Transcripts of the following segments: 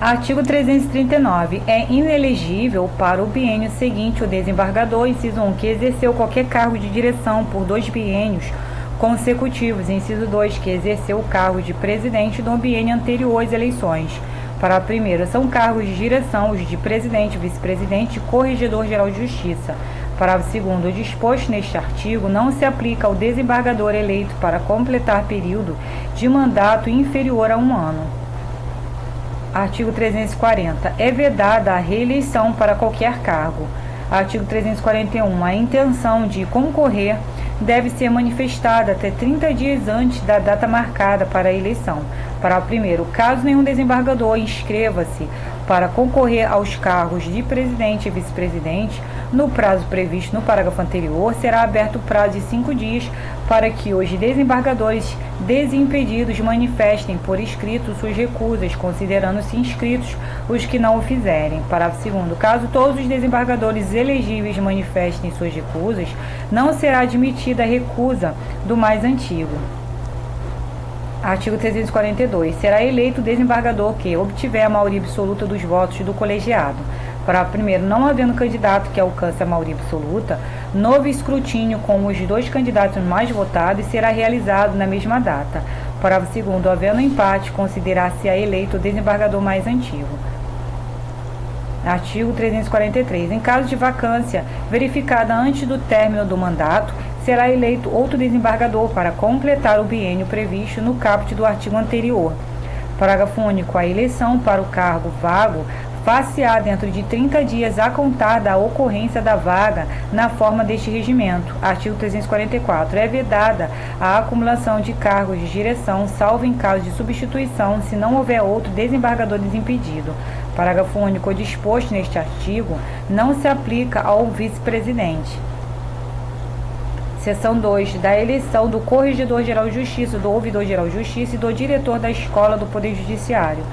Artigo 339. É inelegível para o biênio seguinte o desembargador, inciso 1, que exerceu qualquer cargo de direção por 2 biênios consecutivos, inciso 2, que exerceu o cargo de presidente do biênio anterior às eleições. Parágrafo 1º. São cargos de direção os de presidente, vice-presidente e corregedor-geral de justiça. Parágrafo 2º. O disposto neste artigo não se aplica ao desembargador eleito para completar período de mandato inferior a 1 ano. Artigo 340. É vedada a reeleição para qualquer cargo. Artigo 341. A intenção de concorrer deve ser manifestada até 30 dias antes da data marcada para a eleição. Parágrafo 1º. Caso nenhum desembargador inscreva-se para concorrer aos cargos de presidente e vice-presidente no prazo previsto no parágrafo anterior, será aberto o prazo de 5 dias para que os desembargadores desimpedidos manifestem por escrito suas recusas, considerando-se inscritos os que não o fizerem. Parágrafo 2º. Caso todos os desembargadores elegíveis manifestem suas recusas, não será admitida a recusa do mais antigo. Artigo 342. Será eleito o desembargador que obtiver a maioria absoluta dos votos do colegiado. Parágrafo 1º. Não havendo candidato que alcance a maioria absoluta, novo escrutínio com os 2 candidatos mais votados será realizado na mesma data. Parágrafo 2º. Havendo empate, considerar-se-á eleito o desembargador mais antigo. Artigo 343. Em caso de vacância verificada antes do término do mandato, será eleito outro desembargador para completar o biênio previsto no caput do artigo anterior. Parágrafo único. A eleição para o cargo vago far-se-á dentro de 30 dias a contar da ocorrência da vaga na forma deste regimento. Artigo 344. É vedada a acumulação de cargos de direção, salvo em caso de substituição, se não houver outro desembargador desimpedido. Parágrafo único. O disposto neste artigo não se aplica ao vice-presidente. Seção 2. Da eleição do Corregedor-Geral de Justiça, do Ouvidor-Geral de Justiça e do diretor da Escola do Poder Judiciário.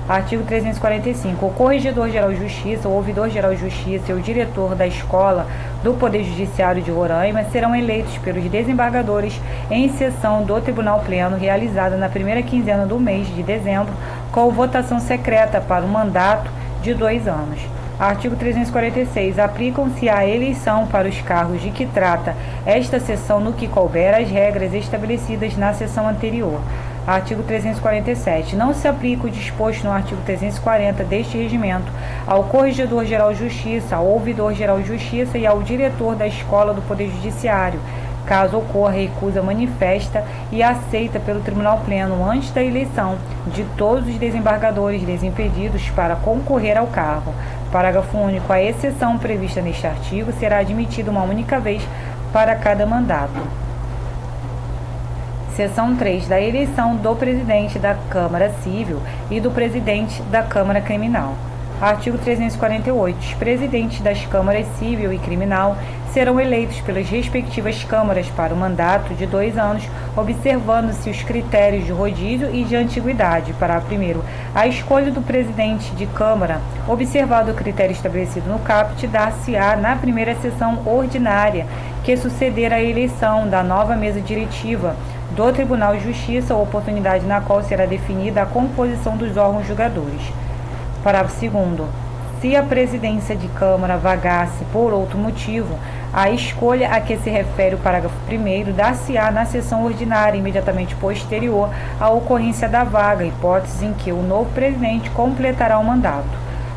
Artigo 345. O Corregedor-Geral de Justiça, o Ouvidor-Geral de Justiça e o diretor da Escola do Poder Judiciário de Roraima serão eleitos pelos desembargadores em sessão do Tribunal Pleno, realizada na primeira quinzena do mês de dezembro, com votação secreta para um mandato de 2 anos. Artigo 346. Aplicam-se à eleição para os cargos de que trata esta seção no que couber as regras estabelecidas na seção anterior. Artigo 347. Não se aplica o disposto no artigo 340 deste regimento ao Corregedor-Geral de Justiça, ao Ouvidor-Geral de Justiça e ao diretor da Escola do Poder Judiciário, caso ocorra recusa manifesta e aceita pelo Tribunal Pleno antes da eleição de todos os desembargadores desimpedidos para concorrer ao cargo. Parágrafo único. A exceção prevista neste artigo será admitida uma única vez para cada mandato. Seção 3. Da eleição do presidente da Câmara Civil e do presidente da Câmara Criminal. Artigo 348. Os presidentes das câmaras Civil e Criminal serão eleitos pelas respectivas câmaras para o mandato de 2 anos, observando-se os critérios de rodízio e de antiguidade. Parágrafo 1º. A escolha do presidente de Câmara, observado o critério estabelecido no caput, dar-se-á na primeira sessão ordinária que suceder à eleição da nova mesa diretiva do Tribunal de Justiça, oportunidade na qual será definida a composição dos órgãos julgadores. Parágrafo 2º. Se a presidência de Câmara vagasse por outro motivo, a escolha a que se refere o parágrafo 1º dar-se-á na sessão ordinária imediatamente posterior à ocorrência da vaga, hipótese em que o novo presidente completará o mandato.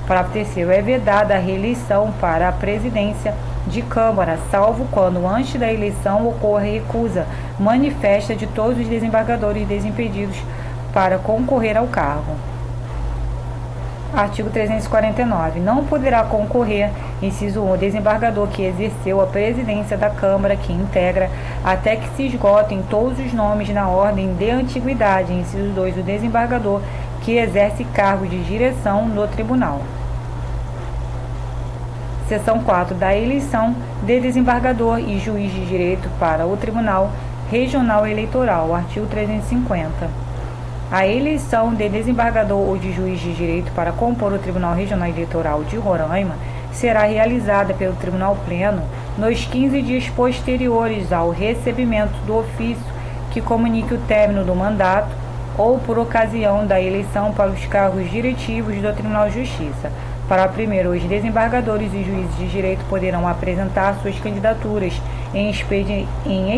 Parágrafo 3º. É vedada a reeleição para a presidência de Câmara, salvo quando antes da eleição ocorra recusa manifesta de todos os desembargadores desimpedidos para concorrer ao cargo. Artigo 349. Não poderá concorrer, inciso 1, o desembargador que exerceu a presidência da Câmara que integra, até que se esgotem todos os nomes na ordem de antiguidade, inciso 2, o desembargador que exerce cargo de direção no tribunal. Seção 4. Da eleição de desembargador e juiz de direito para o Tribunal Regional Eleitoral. Artigo 350. A eleição de desembargador ou de juiz de direito para compor o Tribunal Regional Eleitoral de Roraima será realizada pelo Tribunal Pleno nos 15 dias posteriores ao recebimento do ofício que comunique o término do mandato ou por ocasião da eleição para os cargos diretivos do Tribunal de Justiça. Parágrafo 1º. Os desembargadores e juízes de direito poderão apresentar suas candidaturas em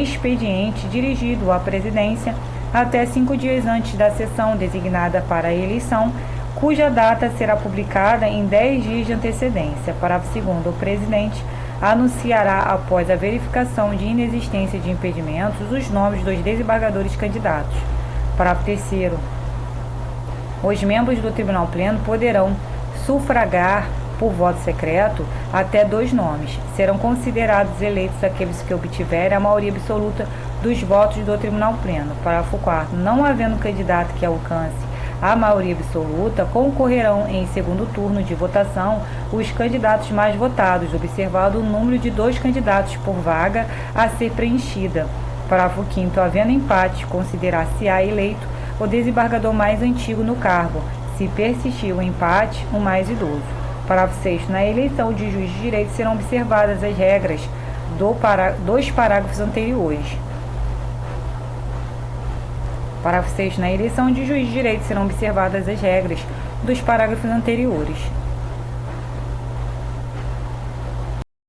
expediente dirigido à presidência até 5 dias antes da sessão designada para a eleição, cuja data será publicada em 10 dias de antecedência. Parágrafo 2º. O presidente anunciará, após a verificação de inexistência de impedimentos, os nomes dos desembargadores candidatos. Parágrafo 3º. Os membros do Tribunal Pleno poderão sufragar por voto secreto até 2 nomes. Serão considerados eleitos aqueles que obtiverem a maioria absoluta dos votos do Tribunal Pleno. Parágrafo 4º. Não havendo candidato que alcance a maioria absoluta, concorrerão em segundo turno de votação os candidatos mais votados, observado o número de 2 candidatos por vaga a ser preenchida. Parágrafo 5º. Havendo empate, considerar-se-á eleito o desembargador mais antigo no cargo, se persistir o empate, o mais idoso. Parágrafo 6º. Na eleição de juiz de direito serão observadas as regras dos parágrafos anteriores. Parágrafo 6º. Na eleição de juiz de direito serão observadas as regras dos parágrafos anteriores.